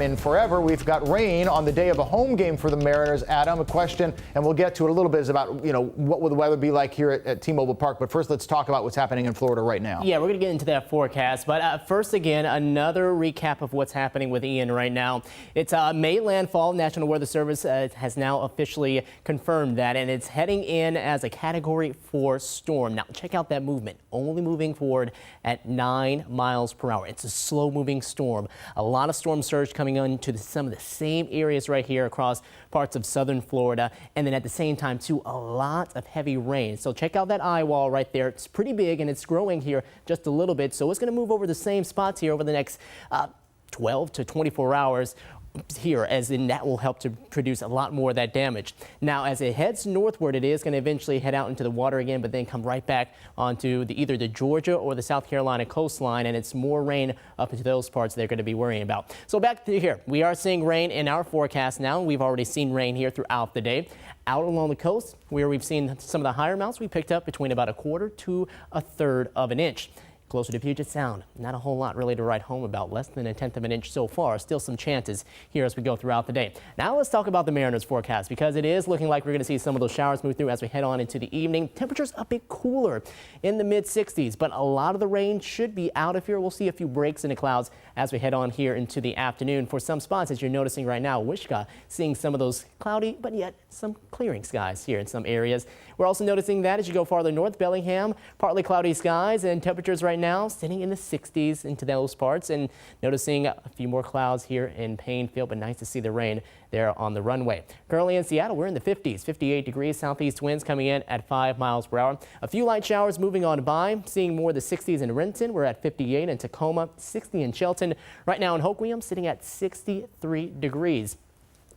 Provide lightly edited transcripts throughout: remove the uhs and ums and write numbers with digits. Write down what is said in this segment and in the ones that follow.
In forever, we've got rain on the day of a home game for the Mariners. Adam, a question, and we'll get to it a little bit, is about, what will the weather be like here at T-Mobile Park. But first, let's talk about what's happening in Florida right now. Yeah, we're going to get into that forecast. But first, again, another recap of what's happening with Ian right now. It's May landfall. National Weather Service has now officially confirmed that, and it's heading in as a Category 4 storm. Now, check out that movement. Only moving forward at 9 miles per hour. It's a slow-moving storm. A lot of storm surge coming into some of the same areas right here across parts of southern Florida, and then at the same time too, a lot of heavy rain. So check out that eye wall right there. It's pretty big and it's growing here just a little bit, so it's going to move over the same spots here over the next 12 to 24 hours here, as in that will help to produce a lot more of that damage. Now, as it heads northward, it is going to eventually head out into the water again, but then come right back onto either the Georgia or the South Carolina coastline, and it's more rain up into those parts they're going to be worrying about. So back to here, we are seeing rain in our forecast now. We've already seen rain here throughout the day. Out along the coast, where we've seen some of the higher amounts, we picked up between about 1/4 to 1/3 of an inch. Closer to Puget Sound, not a whole lot really to write home about, less than 1/10 of an inch so far. Still some chances here as we go throughout the day. Now let's talk about the Mariners forecast, because it is looking like we're going to see some of those showers move through as we head on into the evening. Temperatures a bit cooler in the mid-60s, but a lot of the rain should be out of here. We'll see a few breaks in the clouds as we head on here into the afternoon. For some spots, as you're noticing right now, Wishkah seeing some of those cloudy, but yet some clearing skies here in some areas. We're also noticing that as you go farther north, Bellingham, partly cloudy skies, and temperatures right now sitting in the 60s into those parts, and noticing a few more clouds here in Painfield, but nice to see the rain there on the runway. Currently in Seattle, we're in the 50s, 58 degrees, southeast winds coming in at 5 miles per hour. A few light showers moving on by, seeing more the 60s in Renton. We're at 58 in Tacoma, 60 in Shelton. Right now in Hoquiam, sitting at 63 degrees.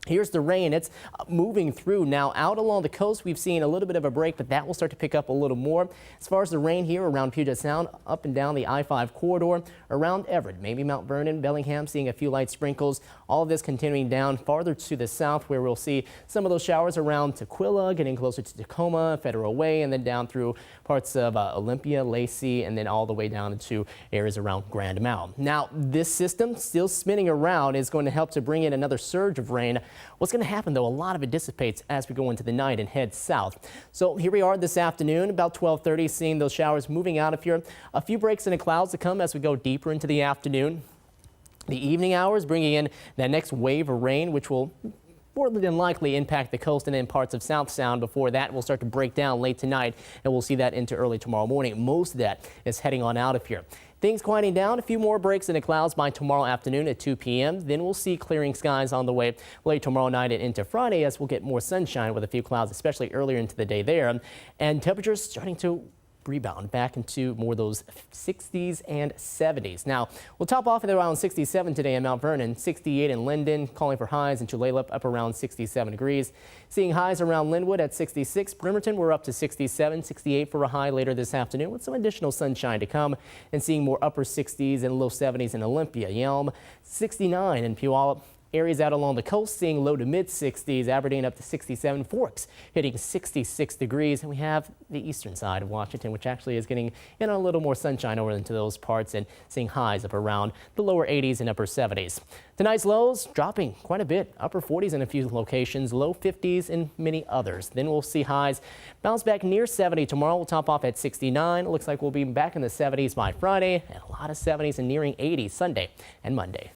Here's the rain. It's moving through now. Out along the coast, we've seen a little bit of a break, but that will start to pick up a little more. As far as the rain here around Puget Sound, up and down the I-5 corridor, around Everett, maybe Mount Vernon, Bellingham, seeing a few light sprinkles. All of this continuing down farther to the south, where we'll see some of those showers around Tukwila, getting closer to Tacoma, Federal Way, and then down through parts of Olympia, Lacey, and then all the way down into areas around Grand Mound. Now, this system still spinning around is going to help to bring in another surge of rain. What's going to happen, though, a lot of it dissipates as we go into the night and head south. So here we are this afternoon, about 12:30, seeing those showers moving out of here. A few breaks in the clouds to come as we go deeper into the afternoon. The evening hours bringing in that next wave of rain, which will more than likely impact the coast and in parts of South Sound. Before that will start to break down late tonight, and we'll see that into early tomorrow morning. Most of that is heading on out of here. Things quieting down, a few more breaks in the clouds by tomorrow afternoon at 2 p.m. Then we'll see clearing skies on the way late tomorrow night and into Friday, as we'll get more sunshine with a few clouds, especially earlier into the day there. And temperatures starting to rebound back into more of those 60s and 70s. Now, we'll top off at around 67 today in Mount Vernon, 68 in Linden, calling for highs in Tulalip up around 67 degrees. Seeing highs around Linwood at 66. Bremerton, we're up to 67, 68 for a high later this afternoon, with some additional sunshine to come, and seeing more upper 60s and low 70s in Olympia. Yelm, 69 in Puyallup. Areas out along the coast seeing low to mid 60s, Aberdeen up to 67, Forks hitting 66 degrees, and we have the eastern side of Washington, which actually is getting in a little more sunshine over into those parts, and seeing highs up around the lower 80s and upper 70s. Tonight's lows dropping quite a bit, upper 40s in a few locations, low 50s in many others. Then we'll see highs bounce back near 70 tomorrow. We'll top off at 69. It looks like we'll be back in the 70s by Friday, and a lot of 70s and nearing 80 Sunday and Monday.